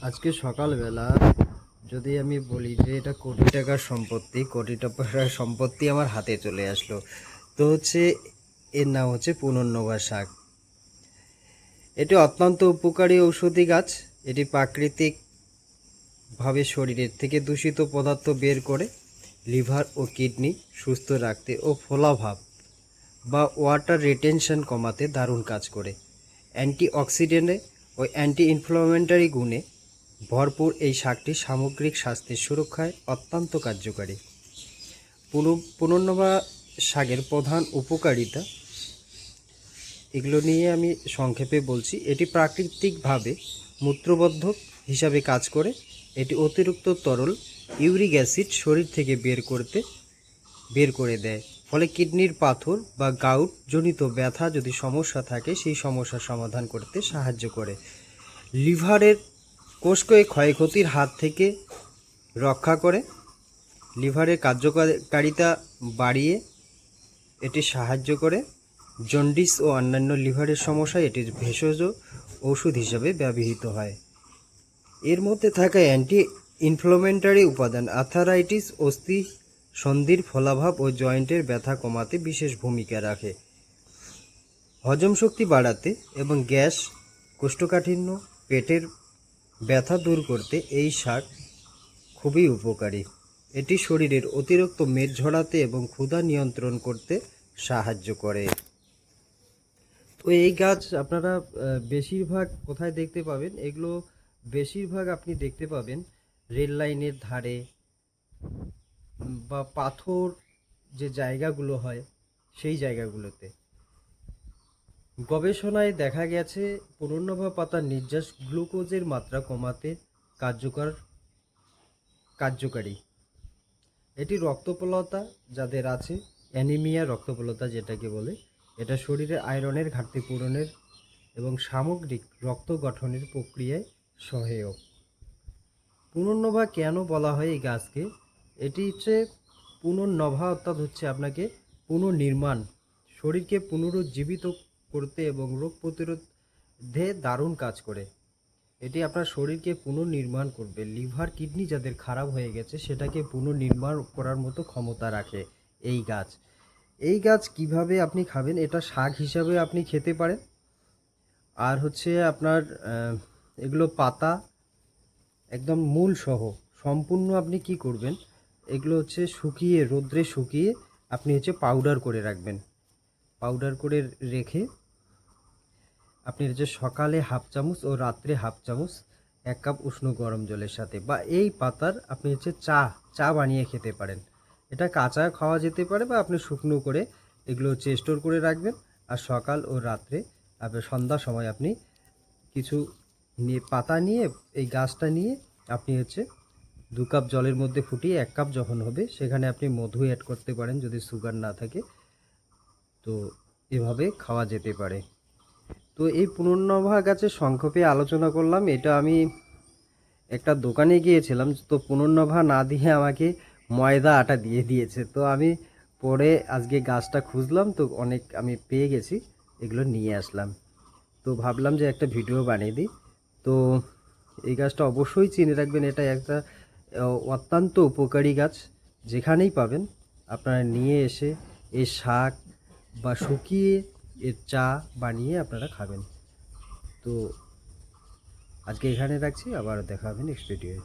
আজকে সকালবেলা যদি আমি বলি যে এটা কোটি টাকার সম্পত্তি, কোটি টাকার সম্পত্তি আমার হাতে চলে আসলো। তো হচ্ছে এর নাম হচ্ছে পুনর্নবা শাক। এটি অত্যন্ত উপকারী ঔষধি গাছ। এটি প্রাকৃতিকভাবে শরীরের থেকে দূষিত পদার্থ বের করে লিভার ও কিডনি সুস্থ রাখতে ও ফোলাভাব বা ওয়াটার রিটেনশন কমাতে দারুণ কাজ করে। অ্যান্টিঅক্সিডেন্টে ও অ্যান্টি ইনফ্লামেটরি গুণে ভরপুর এই শাকটি সামগ্রিক স্বাস্থ্যের সুরক্ষায় অত্যন্ত কার্যকারী। পুনর্নবা শাকের প্রধান উপকারিতা এগুলো নিয়ে আমি সংক্ষেপে বলছি। এটি প্রাকৃতিকভাবে মূত্রবর্ধক হিসাবে কাজ করে। এটি অতিরিক্ত তরল ইউরিক অ্যাসিড শরীর থেকে বের করে দেয়, ফলে কিডনির পাথর বা গাউট জনিত ব্যথা যদি সমস্যা থাকে সেই সমস্যার সমাধান করতে সাহায্য করে। লিভারের কোষকীয় ক্ষয়ক্ষতির হাত থেকে রক্ষা করে। লিভারের কার্যকারিতা বাড়িয়ে এটি সাহায্য করে। জন্ডিস ও অন্যান্য লিভারের সমস্যায় এটির ভেষজ ওষুধ হিসাবে ব্যবহৃত হয়। এর মধ্যে থাকা অ্যান্টি ইনফ্লামেটরি উপাদান আর্থারাইটিস, অস্থি সন্ধির ফোলাভাব ও জয়েন্টের ব্যথা কমাতে বিশেষ ভূমিকা রাখে। হজম শক্তি বাড়াতে এবং গ্যাস, কোষ্ঠকাঠিন্য, পেটের ব্যথা দূর করতে এই শাক খুবই উপকারী। এটি শরীরের অতিরিক্ত মেদ ঝরাতে এবং ক্ষুধা নিয়ন্ত্রণ করতে সাহায্য করে। তো এই গাছ আপনারা বেশিরভাগ কোথায় দেখতে পাবেন? এগুলো বেশিরভাগ আপনি দেখতে পাবেন রেল লাইনের ধারে বা পাথর যে জায়গাগুলো হয় সেই জায়গাগুলোতে। গবেষণায় দেখা গেছে পুনর্নবা পাতার নির্যাস গ্লুকোজের মাত্রা কমাতে কার্যকারী। এটি রক্তপলতা যাদের আছে, অ্যানিমিয়া, রক্তপলতা যেটাকে বলে, এটা শরীরে আয়রনের ঘাটতি পূরণের এবং সামগ্রিক রক্ত গঠনের প্রক্রিয়ায় সহায়ক। পুনর্নবা কেন বলা হয় এই গাছকে? এটি হচ্ছে পুনর্নবা অর্থাৎ হচ্ছে আপনাকে পুনর্নির্মাণ, শরীরকে পুনরুজ্জীবিত করতে এবং রোগ প্রতিরোধে দারুণ কাজ করে। এটি আপনার শরীরকে পুনর্নির্মাণ করবে। লিভার, কিডনি যাদের খারাপ হয়ে গেছে সেটাকে পুনর্নির্মাণ করার মতো ক্ষমতা রাখে এই গাছ। এই গাছ কিভাবে আপনি খাবেন? এটা শাক হিসাবে আপনি খেতে পারেন। আর হচ্ছে আপনার এগুলো পাতা একদম মূল সহ সম্পূর্ণ আপনি কি করবেন, এগুলো হচ্ছে শুকিয়ে, রোদ্রে শুকিয়ে আপনি হচ্ছে পাউডার করে রাখবেন। পাউডার করে রেখে আপনি হচ্ছে সকালে হাফ চামচ ও রাত্রে হাফ চামচ 1 কাপ উষ্ণ গরম জলের সাথে, বা এই পাতার আপনি হচ্ছে চা বানিয়ে খেতে পারেন। এটা কাঁচা খাওয়া যেতে পারে বা আপনি শুকনো করে এগুলো হচ্ছে স্টোর করে রাখবেন। আর সকাল ও রাত্রে আপনার সন্ধ্যার সময় আপনি কিছু পাতা নিয়ে, এই গাছটা নিয়ে আপনি হচ্ছে 2 কাপ জলের মধ্যে ফুটিয়ে 1 কাপ যখন হবে সেখানে আপনি মধু অ্যাড করতে পারেন যদি সুগার না থাকে। তো এভাবে খাওয়া যেতে পারে। তো এই পুনর্নবা গাছের সংক্ষেপে আলোচনা করলাম। এটা আমি একটা দোকানে গিয়েছিলাম, তো পুনর্নবা না দিয়ে আমাকে ময়দা আটা দিয়ে দিয়েছে। তো আমি পরে আজকে গাছটা খুঁজলাম, তো অনেক আমি পেয়ে গেছি, এগুলো নিয়ে আসলাম। তো ভাবলাম যে একটা ভিডিও বানিয়ে দিই। তো এই গাছটা অবশ্যই চিনে রাখবেন। এটা একটা অত্যন্ত উপকারী গাছ। যেখানেই পাবেন আপনারা নিয়ে এসে এই শাক বা শুকিয়ে এর চা বানিয়ে আপনারা খাবেন। তো আজকে এখানে রাখছি, আবার দেখা হবে নেক্সট ভিডিওয়ে।